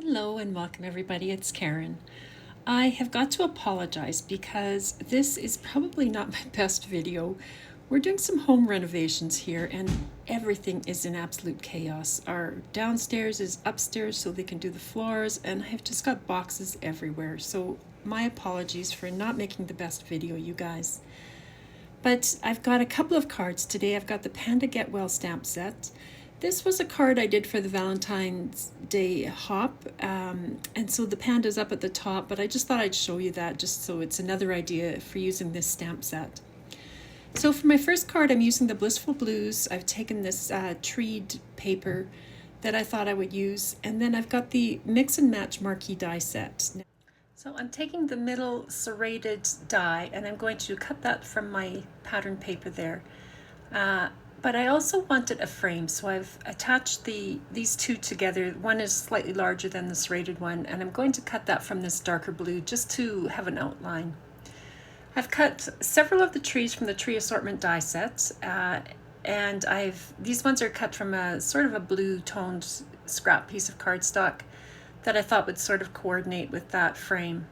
Hello and welcome everybody, it's Karen. I have got to apologize because this is probably not my best video. We're doing some home renovations here and everything is in absolute chaos. Our downstairs is upstairs so they can do the floors, and I've just got boxes everywhere. So my apologies for not making the best video, you guys. But I've got a couple of cards today. I've got the Panda Get Well stamp set. This was a card I did for the Valentine's Day hop, and so the panda's up at the top, but I just thought I'd show you that just so it's another idea for using this stamp set. So for my first card, I'm using the Blissful Blues. I've taken this treed paper that I thought I would use, and then I've got the Mix and Match Marquee die set. So I'm taking the middle serrated die and I'm going to cut that from my pattern paper there. But I also wanted a frame, so I've attached these two together. One is slightly larger than the serrated one, and I'm going to cut that from this darker blue just to have an outline. I've cut several of the trees from the tree assortment die sets, and these ones are cut from a sort of a blue toned scrap piece of cardstock that I thought would sort of coordinate with that frame.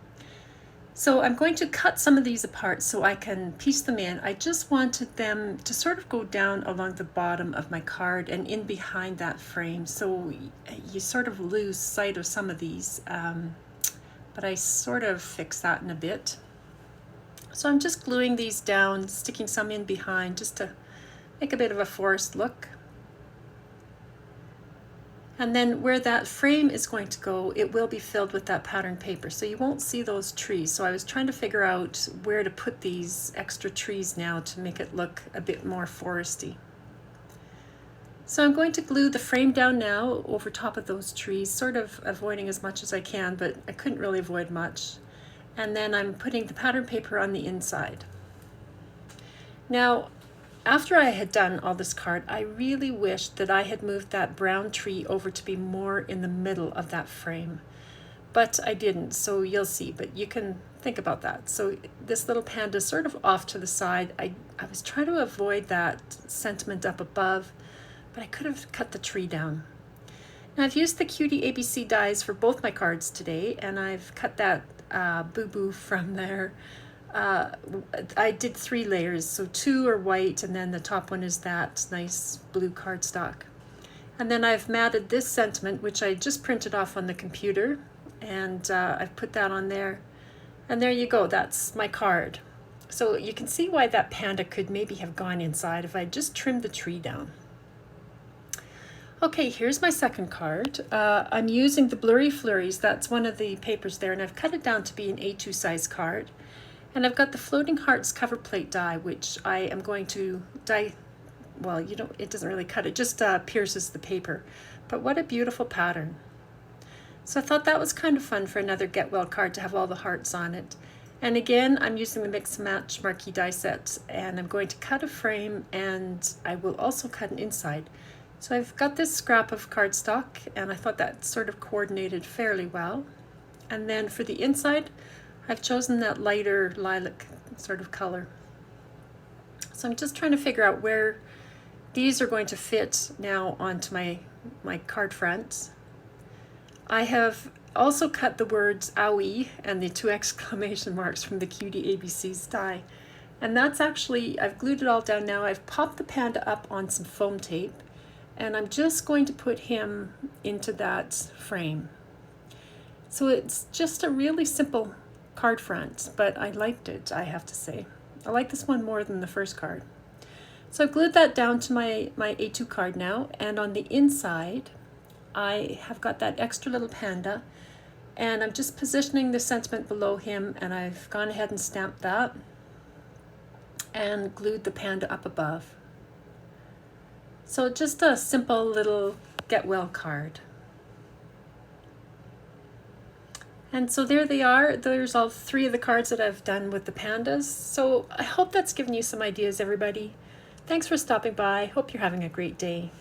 So I'm going to cut some of these apart so I can piece them in. I just wanted them to sort of go down along the bottom of my card and in behind that frame, so you sort of lose sight of some of these, but I sort of fix that in a bit. So I'm just gluing these down, sticking some in behind just to make a bit of a forest look. And then where that frame is going to go, it will be filled with that pattern paper, so you won't see those trees. So I was trying to figure out where to put these extra trees now to make it look a bit more foresty. So I'm going to glue the frame down now over top of those trees, sort of avoiding as much as I can, but I couldn't really avoid much. And then I'm putting the pattern paper on the inside. Now, after I had done all this card, I really wished that I had moved that brown tree over to be more in the middle of that frame, but I didn't, so you'll see, but you can think about that. So this little panda is sort of off to the side. I was trying to avoid that sentiment up above, but I could have cut the tree down. Now I've used the Cutie ABC dies for both my cards today, and I've cut that boo-boo from there. I did 3 layers, so 2 are white and then the top one is that nice blue cardstock. And then I've matted this sentiment, which I just printed off on the computer, and I've put that on there. And there you go, that's my card. So you can see why that panda could maybe have gone inside if I just trimmed the tree down. Okay, here's my second card. I'm using the Blurry Flurries, that's one of the papers there, and I've cut it down to be an A2 size card. And I've got the Floating Hearts cover plate die, which I am going to die, well, it doesn't really cut, it just pierces the paper. But what a beautiful pattern. So I thought that was kind of fun for another Get Well card to have all the hearts on it. And again, I'm using the Mix and Match Marquee die set, and I'm going to cut a frame, and I will also cut an inside. So I've got this scrap of cardstock, and I thought that sort of coordinated fairly well. And then for the inside, I've chosen that lighter lilac sort of color. So I'm just trying to figure out where these are going to fit now onto my card fronts. I have also cut the words "owie" and the 2 exclamation marks from the Cutie ABC's die. And that's actually, I've glued it all down now. I've popped the panda up on some foam tape, and I'm just going to put him into that frame. So it's just a really simple card front, but I liked it, I have to say. I like this one more than the first card. So I've glued that down to my A2 card now, and on the inside I have got that extra little panda, and I'm just positioning the sentiment below him, and I've gone ahead and stamped that and glued the panda up above. So just a simple little Get Well card. And so there they are. There's all 3 of the cards that I've done with the pandas. So I hope that's given you some ideas, everybody. Thanks for stopping by. Hope you're having a great day.